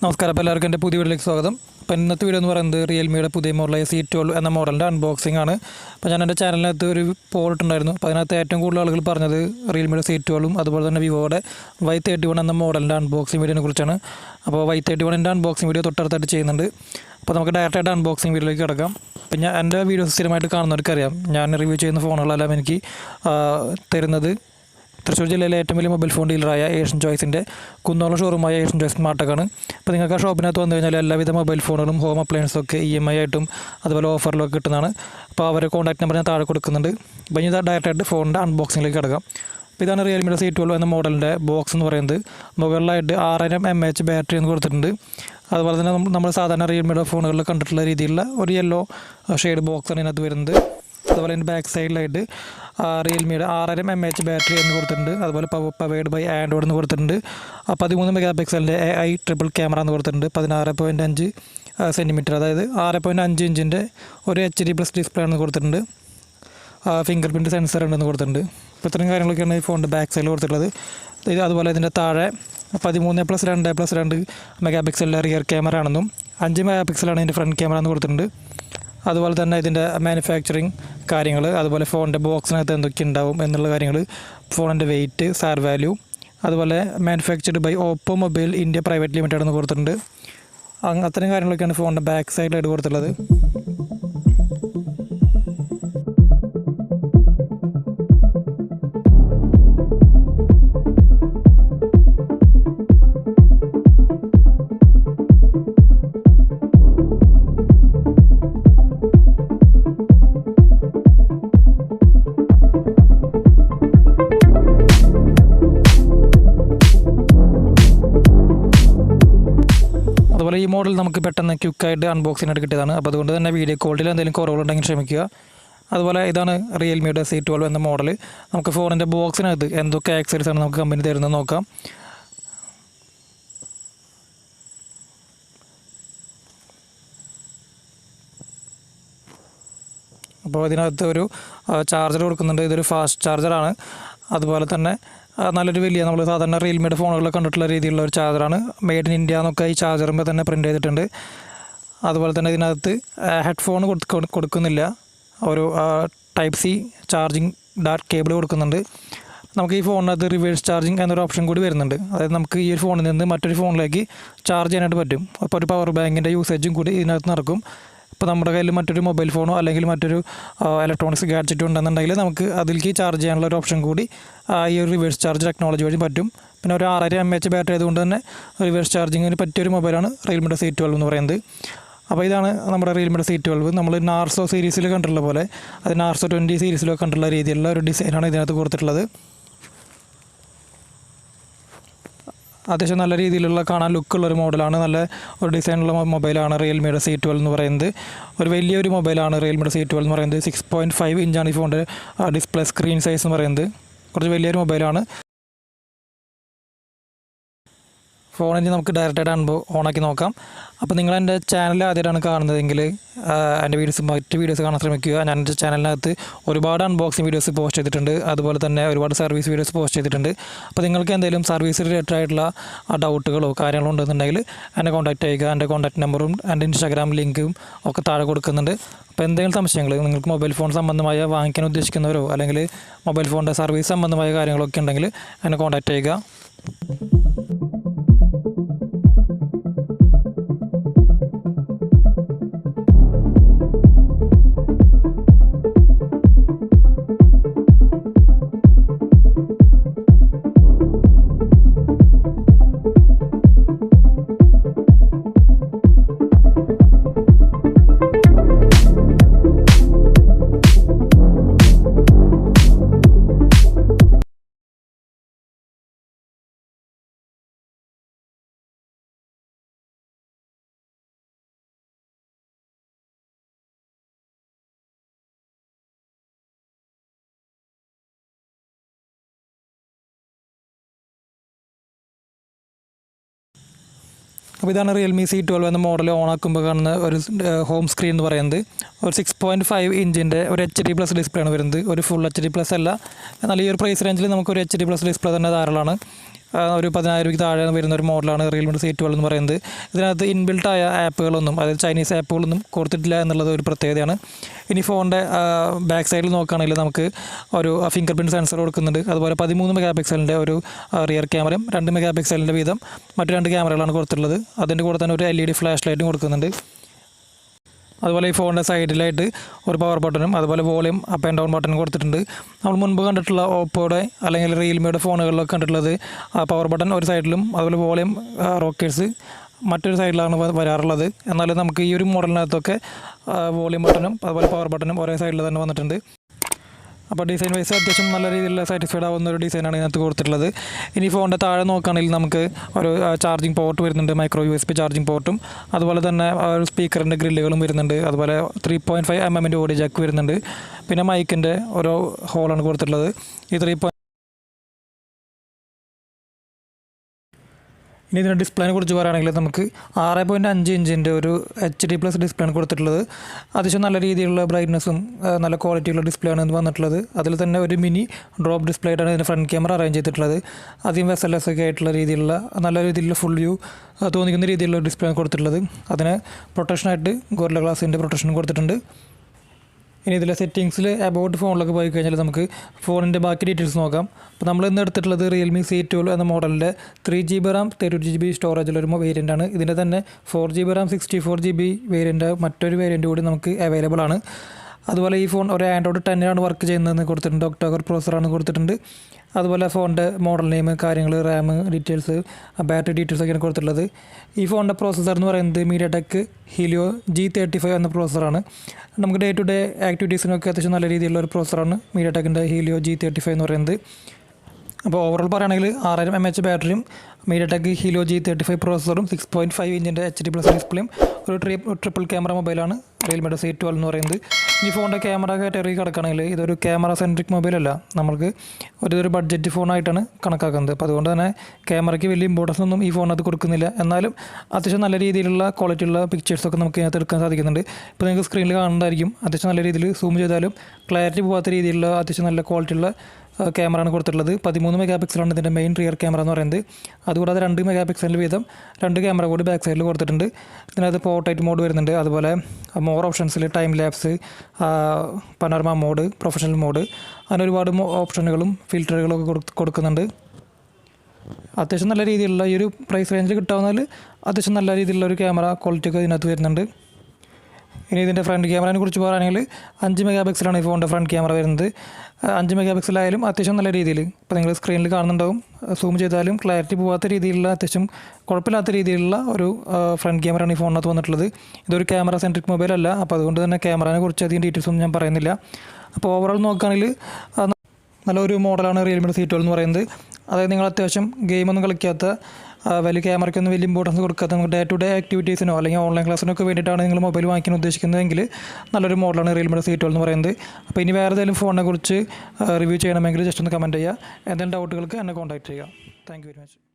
നമസ്കാരം, അപ്പോൾ എല്ലാവർക്കും എൻ്റെ പുതിയ വീഡിയോയിലേക്ക് സ്വാഗതം. അപ്പോൾ ഇന്നത്തെ വീഡിയോ എന്ന് പറയുന്നത് റിയൽമിയുടെ പുതിയ മോഡലായ C12 എന്ന മോഡലിൻ്റെ അൺബോക്സിംഗ് ആണ്. അപ്പോൾ ഞാൻ എൻ്റെ ചാനലിനകത്ത് ഒരു പോൾ ഇട്ടുണ്ടായിരുന്നു. അപ്പോൾ അതിനകത്ത് ഏറ്റവും കൂടുതൽ ആളുകൾ പറഞ്ഞത് റിയൽമിയുടെ C12ഉം അതുപോലെ തന്നെ വിവോയുടെ Y31 എന്ന മോഡലിൻ്റെ അൺബോക്സിംഗ് വീഡിയോനെ കുറിച്ചാണ്. അപ്പോൾ Y31ൻ്റെ അൺബോക്സിംഗ് വീഡിയോ തൊട്ടടുത്തായിട്ട് ചെയ്യുന്നുണ്ട്. അപ്പോൾ നമുക്ക് ഡയറക്റ്റായിട്ട് അൺബോക്സിംഗ് വീഡിയോയിലേക്ക് കിടക്കാം. അപ്പോൾ ഞാൻ എൻ്റെ വീഡിയോസ് സ്ഥിരമായിട്ട് കാണുന്നവർക്കറിയാം, ഞാൻ റിവ്യൂ ചെയ്യുന്ന ഫോണുകളെല്ലാം എനിക്ക് തരുന്നത് തൃശ്ശൂർ ജില്ലയിലെ ഏറ്റവും വലിയ മൊബൈൽ ഫോൺ ഡീലറായ ഏഷ്യൻ ചോയ്സിൻ്റെ കുന്നോളം ഷോറൂമായ ഏഷ്യൻ ചോയ്സ് സ്മാർട്ടെക്കാണ്. അപ്പോൾ നിങ്ങൾക്ക് ആ ഷോപ്പിനകത്ത് വന്നു കഴിഞ്ഞാൽ എല്ലാവിധ മൊബൈൽ ഫോണുകളും ഹോം അപ്ലയൻസും ഒക്കെ EMI ആയിട്ടും അതുപോലെ ഓഫറിലും ഒക്കെ കിട്ടുന്നതാണ്. അപ്പോൾ അവരെ കോൺടാക്ട് നമ്പർ ഞാൻ താഴെ കൊടുക്കുന്നുണ്ട്. അപ്പോൾ ഇനി ഡയറക്റ്റായിട്ട് ഫോണിൻ്റെ അൺബോക്സിങ്ങിലേക്ക് കിടക്കാം. അപ്പോൾ ഇതാണ് റിയൽമിയുടെ C12 എന്ന മോഡലിൻ്റെ ബോക്സ് എന്ന് പറയുന്നത്. മുകളിലായിട്ട് 6000 mAh ബാറ്ററി എന്ന് കൊടുത്തിട്ടുണ്ട്. അതുപോലെ തന്നെ നമ്മൾ സാധാരണ റിയൽമിയുടെ ഫോണുകളിൽ കണ്ടിട്ടുള്ള രീതിയിലുള്ള ഒരു യെല്ലോ ഷെയ്ഡ് ബോക്സാണ് ഇതിനകത്ത് വരുന്നത്. അതുപോലെ തന്നെ ബാക്ക് സൈഡിലായിട്ട് റിയൽമിയുടെ 6000 mAh ബാറ്ററി എന്ന് കൊടുത്തിട്ടുണ്ട്. അതുപോലെ പവേഡ് ബൈ ആൻഡ്രോയിഡ് എന്ന് കൊടുത്തിട്ടുണ്ട്. 13 മെഗാപിക്സലിൻ്റെ AI ട്രിപ്പിൾ ക്യാമറ എന്ന് കൊടുത്തിട്ടുണ്ട്. 16.5 സെൻറ്റിമീറ്റർ, അതായത് 6.5 ഇഞ്ചിൻ്റെ ഒരു HD+ ഡിസ്പ്ലേ ആണെന്ന് കൊടുത്തിട്ടുണ്ട്. ഫിംഗർ പ്രിൻറ്റ് സെൻസർ ഉണ്ടെന്ന് കൊടുത്തിട്ടുണ്ട്. അപ്പോൾ ഇത്രയും കാര്യങ്ങളൊക്കെയാണ് ഈ ഫോണിൻ്റെ ബാക്ക് സൈഡിൽ കൊടുത്തിട്ടുള്ളത്. അതുപോലെ ഇതിൻ്റെ താഴെ 13+2+2 മെഗാപിക്സലിൻ്റെ റിയർ ക്യാമറ ആണെന്നും 5 മെഗാപിക്സലാണ് ഇതിൻ്റെ ഫ്രണ്ട് ക്യാമറ എന്ന് കൊടുത്തിട്ടുണ്ട്. അതുപോലെ തന്നെ ഇതിൻ്റെ മാനുഫാക്ചറിങ് കാര്യങ്ങൾ, അതുപോലെ ഫോണിൻ്റെ ബോക്സിനകത്ത് എന്തൊക്കെ ഉണ്ടാവും എന്നുള്ള കാര്യങ്ങൾ, ഫോണിൻ്റെ വെയിറ്റ്, സാർ വാല്യൂ, അതുപോലെ manufactured by Oppo mobile India private limited എന്ന് കൊടുത്തിട്ടുണ്ട്. അത്തരം കാര്യങ്ങളൊക്കെയാണ് ഫോണിൻ്റെ ബാക്ക് സൈഡിലായിട്ട് കൊടുത്തിട്ടുള്ളത്. അതുപോലെ ഈ മോഡൽ നമുക്ക് പെട്ടെന്ന് ക്വിക്കായിട്ട് അൺബോക്സിനായിട്ട് കിട്ടിയതാണ്. അപ്പോൾ അതുകൊണ്ട് തന്നെ വീഡിയോ ക്വാളിറ്റിയിൽ എന്തെങ്കിലും കുറവുകളുണ്ടെങ്കിൽ ക്ഷമിക്കുക. അതുപോലെ ഇതാണ് റിയൽമിയുടെ C12 എന്ന മോഡൽ. നമുക്ക് ഫോണിൻ്റെ ബോക്സിനകത്ത് എന്തൊക്കെ ആക്സസറീസാണ് നമുക്ക് കമ്പനി തരുന്നത് നോക്കാം. അപ്പോൾ ഇതിനകത്ത് ഒരു ചാർജർ കൊടുക്കുന്നുണ്ട്. ഇതൊരു ഫാസ്റ്റ് ചാർജറാണ്. അതുപോലെ തന്നെ നല്ലൊരു വലിയ നമ്മൾ സാധാരണ റിയൽമിയുടെ ഫോണുകളിൽ കണ്ടിട്ടുള്ള രീതിയിലുള്ള ഒരു ചാർജറാണ്. മെയ്ഡ് ഇൻ ഇന്ത്യ എന്നൊക്കെ ഈ ചാർജറുമ്പോൾ തന്നെ പ്രിൻ്റ് ചെയ്തിട്ടുണ്ട്. അതുപോലെ തന്നെ ഇതിനകത്ത് ഹെഡ്ഫോൺ കൊടുക്കുന്നില്ല, ഒരു Type-C ചാർജിങ് കേബിൾ കൊടുക്കുന്നുണ്ട്. നമുക്ക് ഈ ഫോണിനകത്ത് റിവേഴ്സ് ചാർജിങ് എന്നൊരു ഓപ്ഷൻ കൂടി വരുന്നുണ്ട്. അതായത് നമുക്ക് ഈ ഒരു ഫോണിൽ നിന്ന് മറ്റൊരു ഫോണിലേക്ക് ചാർജ് ചെയ്യാനായിട്ട് പറ്റും. അപ്പോൾ ഒരു പവർ ബാങ്കിൻ്റെ യൂസേജും കൂടി ഇതിനകത്ത് നടക്കും. ഇപ്പോൾ നമ്മുടെ കയ്യിൽ മറ്റൊരു മൊബൈൽ ഫോണോ അല്ലെങ്കിൽ മറ്റൊരു ഇലക്ട്രോണിക്സ് ഗാഡ്ജറ്റ് ഉണ്ടെന്നുണ്ടെങ്കിൽ നമുക്ക് അതിലേക്ക് ചാർജ് ചെയ്യാനുള്ള ഒരു ഓപ്ഷൻ കൂടി ഈ ഒരു റിവേഴ്സ് ചാർജ് ടെക്നോളജി വഴി പറ്റും. പിന്നെ ഒരു 6000 mAh ബാറ്ററി ആയതുകൊണ്ട് തന്നെ റിവേഴ്സ് ചാർജിങ്ങിന് പറ്റിയൊരു മൊബൈലാണ് റിയൽമിയുടെ C12 എന്ന് പറയുന്നത്. അപ്പോൾ ഇതാണ് നമ്മുടെ റിയൽമിയുടെ C12. നമ്മൾ നാർസോ സീരീസിൽ കണ്ടിട്ടുള്ള പോലെ, അത് നാർസോ 20 സീരീസിലൊക്കെ കണ്ടിട്ടുള്ള രീതിയിലുള്ള ഒരു ഡിസൈനാണ് ഇതിനകത്ത് കൊടുത്തിട്ടുള്ളത്. അത്യാവശ്യം നല്ല രീതിയിലുള്ള കാണാൻ ലുക്കുള്ളൊരു മോഡലാണ്, നല്ല ഒരു ഡിസൈനുള്ള മൊബൈലാണ് റിയൽമിയുടെ C12 എന്ന് പറയുന്നത്. ഒരു വലിയൊരു മൊബൈലാണ് റിയൽമിയുടെ C12 എന്ന് പറയുന്നത്. 6.5 ഇഞ്ചാണ് ഈ ഫോണിൻ്റെ ഡിസ്പ്ലേ സ്ക്രീൻ സൈസ് എന്ന് പറയുന്നത്. കുറച്ച് വലിയൊരു മൊബൈലാണ്. ഫോണിന് നമുക്ക് ഡയറക്റ്റായിട്ട് ഓണാക്കി നോക്കാം. അപ്പോൾ നിങ്ങൾ എൻ്റെ ചാനൽ ആദ്യമായിട്ടാണ് കാണുന്നതെങ്കിൽ എൻ്റെ മറ്റ് വീഡിയോസ് കാണാൻ ശ്രമിക്കുക. ഞാൻ എൻ്റെ ചാനലിനകത്ത് ഒരുപാട് അൺബോക്സിങ് വീഡിയോസ് പോസ്റ്റ് ചെയ്തിട്ടുണ്ട്. അതുപോലെ തന്നെ ഒരുപാട് സർവീസ് വീഡിയോസ് പോസ്റ്റ് ചെയ്തിട്ടുണ്ട്. അപ്പോൾ നിങ്ങൾക്ക് എന്തെങ്കിലും സർവീസ് റിലേറ്റഡ് ആയിട്ടുള്ള ഡൗട്ടുകളോ കാര്യങ്ങളോ ഉണ്ടെന്നുണ്ടെങ്കിൽ എന്നെ കോൺടാക്ട് ചെയ്യുക. എൻ്റെ കോൺടാക്ട് നമ്പറും എൻ്റെ ഇൻസ്റ്റാഗ്രാം ലിങ്കും ഒക്കെ താഴെ കൊടുക്കുന്നുണ്ട്. അപ്പോൾ എന്തെങ്കിലും സംശയങ്ങൾ നിങ്ങൾക്ക് മൊബൈൽ ഫോൺ സംബന്ധമായ വാങ്ങിക്കാൻ ഉദ്ദേശിക്കുന്നവരോ അല്ലെങ്കിൽ മൊബൈൽ ഫോണിൻ്റെ സർവീസ് സംബന്ധമായ കാര്യങ്ങളൊക്കെ ഉണ്ടെങ്കിൽ എന്നെ കോൺടാക്ട് ചെയ്യുക. അപ്പോൾ ഇതാണ് റിയൽമി C12 എന്ന മോഡൽ ഓണാക്കുമ്പോൾ കാണുന്ന ഒരു ഹോം സ്ക്രീൻ എന്ന് പറയുന്നത്. ഒരു 6.5 ഇഞ്ചിൻ്റെ ഒരു HD+ ഡിസ്പ്ലേ ആണ് വരുന്നത്. ഒരു ഫുൾ HD+ അല്ല, എന്നാൽ ഈ ഒരു പ്രൈസ് റേഞ്ചിൽ നമുക്കൊരു HD+ ഡിസ്പ്ലേ തന്നെ ധാരാളമാണ്. ഒരു 10,000 രൂപയ്ക്ക് താഴെ വരുന്ന ഒരു മോഡലാണ് റിയൽമിയുടെ C12 എന്ന് പറയുന്നത്. ഇതിനകത്ത് ഇൻബിൽട്ടായ ആപ്പുകളൊന്നും, അതായത് ചൈനീസ് ആപ്പുകളൊന്നും കൊടുത്തിട്ടില്ല എന്നുള്ളത് ഒരു പ്രത്യേകതയാണ്. ഇനി ഫോണിൻ്റെ ബാക്ക് സൈഡിൽ നോക്കുകയാണെങ്കിൽ നമുക്ക് ഒരു ഫിംഗർ പ്രിൻറ്റ് സെൻസർ കൊടുക്കുന്നുണ്ട്. അതുപോലെ 13 മെഗാ പിക്സലിൻ്റെ ഒരു റിയർ ക്യാമറയും 2 മെഗാ പിക്സലിൻ്റെ വീതം മറ്റ് 2 ക്യാമറകളാണ് കൊടുത്തിട്ടുള്ളത്. അതിൻ്റെ കൂടെ തന്നെ ഒരു LED ഫ്ലാഷ് ലൈറ്റും കൊടുക്കുന്നുണ്ട്. അതുപോലെ ഈ ഫോണിൻ്റെ സൈഡിലായിട്ട് ഒരു പവർ ബട്ടണും അതുപോലെ വോളിയം അപ്പ് ആൻഡ് ഡൗൺ ബട്ടണും കൊടുത്തിട്ടുണ്ട്. നമ്മൾ മുൻപ് കണ്ടിട്ടുള്ള ഓപ്പോയുടെ അല്ലെങ്കിൽ റിയൽമിയുടെ ഫോണുകളിലൊക്കെ കണ്ടിട്ടുള്ളത് പവർ ബട്ടൺ ഒരു സൈഡിലും അതുപോലെ വോളിയം റോക്കേഴ്സ് മറ്റൊരു സൈഡിലാണ് വരാറുള്ളത്. എന്നാൽ നമുക്ക് ഈ ഒരു മോഡലിനകത്തൊക്കെ വോളിയം ബട്ടണും അതുപോലെ പവർ ബട്ടണും ഒരേ സൈഡിൽ തന്നെ വന്നിട്ടുണ്ട്. അപ്പോൾ ഡിസൈൻ വൈസ് അത്യാവശ്യം നല്ല രീതിയിലുള്ള സാറ്റിസ്ഫൈഡ് ആവുന്ന ഒരു ഡിസൈനാണ് ഇതിനകത്ത് കൊടുത്തിട്ടുള്ളത്. ഇനി ഫോണിൻ്റെ താഴെ നോക്കുകയാണെങ്കിൽ നമുക്ക് ഒരു ചാർജിങ് പോർട്ട് വരുന്നുണ്ട്, മൈക്രോ USB ചാർജിങ് പോർട്ടും അതുപോലെ തന്നെ ഒരു സ്പീക്കറിൻ്റെ ഗ്രില്ലുകളും വരുന്നുണ്ട്. അതുപോലെ 3.5 mm ഓഡിയോ ജാക്ക് വരുന്നുണ്ട്. പിന്നെ മൈക്കിൻ്റെ ഓരോ ഹോളാണ് കൊടുത്തിട്ടുള്ളത്. ഈ 3. ഇനി ഇതിൻ്റെ ഡിസ്പ്ലേനെ കുറിച്ച് പറയുകയാണെങ്കിൽ നമുക്ക് 6.5 ഇഞ്ചിൻ്റെ ഒരു HD+ ഡിസ്പ്ലേയാണ് കൊടുത്തിട്ടുള്ളത്. അത്യാവശ്യം നല്ല രീതിയിലുള്ള ബ്രൈറ്റ്നസ്സും നല്ല ക്വാളിറ്റിയുള്ള ഡിസ്പ്ലേ ആണ് ഇത് വന്നിട്ടുള്ളത്. അതിൽ തന്നെ ഒരു മിനി ഡ്രോപ്പ് ഡിസ്പ്ലേ ആയിട്ടാണ് ഇതിൻ്റെ ഫ്രണ്ട് ക്യാമറ അറേഞ്ച് ചെയ്തിട്ടുള്ളത്. അധികം വെസലെസ് ഒക്കെ ആയിട്ടുള്ള രീതിയിലുള്ള നല്ല രീതിയിലുള്ള ഫുൾ വ്യൂ തോന്നിക്കുന്ന രീതിയിലുള്ള ഡിസ്പ്ലേ ആണ് കൊടുത്തിട്ടുള്ളത്. അതിന് പ്രൊട്ടക്ഷനായിട്ട് ഗോറില്ല ഗ്ലാസിൻ്റെ പ്രൊട്ടക്ഷനും കൊടുത്തിട്ടുണ്ട്. ഇനി ഇതിലെ സെറ്റിങ്സിൽ അബൌട്ട് ഫോണിലൊക്കെ പോയി കഴിഞ്ഞാൽ നമുക്ക് ഫോണിൻ്റെ ബാക്കി ഡീറ്റെയിൽസ് നോക്കാം. അപ്പോൾ നമ്മൾ ഇന്ന് എടുത്തിട്ടുള്ളത് Realme C12 എന്ന മോഡലിൻ്റെ 3GB RAM 32GB സ്റ്റോറേജിലൊരു വേരിയൻ്റാണ്. ഇതിൻ്റെ തന്നെ 4GB RAM 64GB വേരിയൻ്റ് മറ്റൊരു വേരിയൻ്റ് കൂടി നമുക്ക് അവൈലബിൾ ആണ്. അതുപോലെ ഈ ഫോൺ ഒരു Android 10 വർക്ക് ചെയ്യുന്നതെന്ന് കൊടുത്തിട്ടുണ്ട്. ഒക്ടോകോർ പ്രോസറാണ് കൊടുത്തിട്ടുണ്ട്. അതുപോലെ ഫോണിൻ്റെ മോഡൽ നെയിം, കാര്യങ്ങൾ, റാം ഡീറ്റെയിൽസ്, ബാറ്ററി ഡീറ്റെയിൽസ് ഒക്കെയാണ് കൊടുത്തിട്ടുള്ളത്. ഈ ഫോണിൻ്റെ പ്രോസസ്സർ എന്ന് പറയുന്നത് MediaTek Helio G35 എന്ന പ്രോസസ്സറാണ്. നമുക്ക് ഡേ ടു ഡേ ആക്ടിവിറ്റീസിനൊക്കെ അത്യാവശ്യം നല്ല രീതിയിലുള്ള ഒരു പ്രോസസ്സറാണ് MediaTekൻ്റെ Helio G35 എന്ന് പറയുന്നത്. അപ്പോൾ ഓവറോൾ പറയുകയാണെങ്കിൽ 6000 mAh ബാറ്ററിയും MediaTek Helio G35 പ്രോസസ്സറും 6.5 ഇഞ്ചിൻ്റെ HD+ ഡിസ്പ്ലേയും ഒരു ട്രിപ്പിൾ ക്യാമറ മൊബൈലാണ് റിയൽമിയുടെ C12 എന്ന് പറയുന്നത്. ഈ ഫോണിൻ്റെ ക്യാമറ കാറ്റഗറി കിടക്കുകയാണെങ്കിൽ ഇതൊരു ക്യാമറ സെൻട്രിക് മൊബൈലല്ല, നമ്മൾക്ക് ഒരു ബഡ്ജറ്റ് ഫോണായിട്ടാണ് കണക്കാക്കുന്നത്. അപ്പോൾ അതുകൊണ്ട് തന്നെ ക്യാമറയ്ക്ക് വലിയ ഇമ്പോർട്ടൻസ് ഒന്നും ഈ ഫോണിനകത്ത് കൊടുക്കുന്നില്ല. എന്നാലും അത്യാവശ്യം നല്ല രീതിയിലുള്ള ക്വാളിറ്റിയുള്ള പിക്ചേഴ്സൊക്കെ നമുക്ക് ഇതിനകത്ത് എടുക്കാൻ സാധിക്കുന്നുണ്ട്. ഇപ്പോൾ നിങ്ങൾക്ക് സ്ക്രീനിൽ കാണുന്നതായിരിക്കും. അത്യാവശ്യം നല്ല രീതിയിൽ സൂം ചെയ്താലും ക്ലാരിറ്റി പോകാത്ത രീതിയിലുള്ള അത്യാവശ്യം നല്ല ക്വാളിറ്റിയുള്ള ക്യാമറയാണ് കൊടുത്തിട്ടുള്ളത്. 13 മെഗാ പിക്സലാണ് ഇതിൻ്റെ മെയിൻ റിയർ ക്യാമറ എന്ന് പറയുന്നത്. അതുകൂടാതെ 2 മെഗാ പിക്സലിൽ വീതം 2 ക്യാമറ കൂടി ബാക്ക് സൈഡിൽ കൊടുത്തിട്ടുണ്ട്. ഇതിനകത്ത് പോർട്രേറ്റ് മോഡ് വരുന്നുണ്ട്. അതുപോലെ മോർ ഓപ്ഷൻസിൽ time lapse, panorama mode, professional mode, അങ്ങനെ ഒരുപാട് ഓപ്ഷനുകളും ഫിൽറ്ററുകളും ഒക്കെ കൊടുക്കുന്നുണ്ട്. അത്യാവശ്യം നല്ല രീതിയിലുള്ള ഈ ഒരു പ്രൈസ് റേഞ്ചിൽ കിട്ടാവുന്നതിൽ അത്യാവശ്യം നല്ല രീതിയിലുള്ള ഒരു ക്യാമറ ക്വാളിറ്റി ഒക്കെ ഇതിനകത്ത് വരുന്നുണ്ട്. ഇനി ഇതിൻ്റെ ഫ്രണ്ട് ക്യാമറയെ കുറിച്ച് പറയുകയാണെങ്കിൽ 5 മെഗാ പിക്സലാണ് ഈ ഫോണിൻ്റെ ഫ്രണ്ട് ക്യാമറ വരുന്നത്. 5 മെഗാ പിക്സലായാലും അത്യാവശ്യം നല്ല രീതിയിൽ ഇപ്പോൾ നിങ്ങൾ സ്ക്രീനിൽ കാണുന്നുണ്ടാവും, സൂം ചെയ്താലും ക്ലാരിറ്റി പോകാത്ത രീതിയിലുള്ള അത്യാവശ്യം കുഴപ്പമില്ലാത്ത രീതിയിലുള്ള ഒരു ഫ്രണ്ട് ക്യാമറയാണ് ഈ ഫോണിനകത്ത് വന്നിട്ടുള്ളത്. ഇതൊരു ക്യാമറ സെൻട്രിക് മൊബൈൽ അല്ല. അപ്പോൾ അതുകൊണ്ട് തന്നെ ക്യാമറയെ കുറിച്ച് അധികം ഡീറ്റെയിൽസ് ഒന്നും ഞാൻ പറയുന്നില്ല. അപ്പോൾ ഓവറോൾ നോക്കുകയാണെങ്കിൽ നല്ലൊരു മോഡലാണ് റിയൽമിയുടെ C12 എന്ന് പറയുന്നത്. അതായത് നിങ്ങൾ അത്യാവശ്യം ഗെയിമൊന്നും കളിക്കാത്ത, വലിയ ക്യാമറയ്ക്കൊന്നും വലിയ ഇമ്പോർട്ടൻസ് കൊടുക്കാത്ത, നമുക്ക് ഡേ ടു ഡേ ആക്ടിവിറ്റീസിനോ അല്ലെങ്കിൽ ഓൺലൈൻ ക്ലാസ്സിനൊക്കെ വേണ്ടിയിട്ടാണ് നിങ്ങൾ മൊബൈൽ വാങ്ങിക്കാൻ ഉദ്ദേശിക്കുന്നതെങ്കിൽ നല്ലൊരു മോഡലാണ് റിയൽമിയുടെ C12 എന്ന് പറയുന്നത്. അപ്പോൾ ഇനി വേറെ ഏതെങ്കിലും ഫോണിനെ കുറിച്ച് റിവ്യൂ ചെയ്യണമെങ്കിൽ ജസ്റ്റ് ഒന്ന് കമൻറ്റ് ചെയ്യുക. എന്തെങ്കിലും ഡൗട്ടുകൾക്ക് എന്നെ കോൺടാക്ട് ചെയ്യുക. Thank you very much.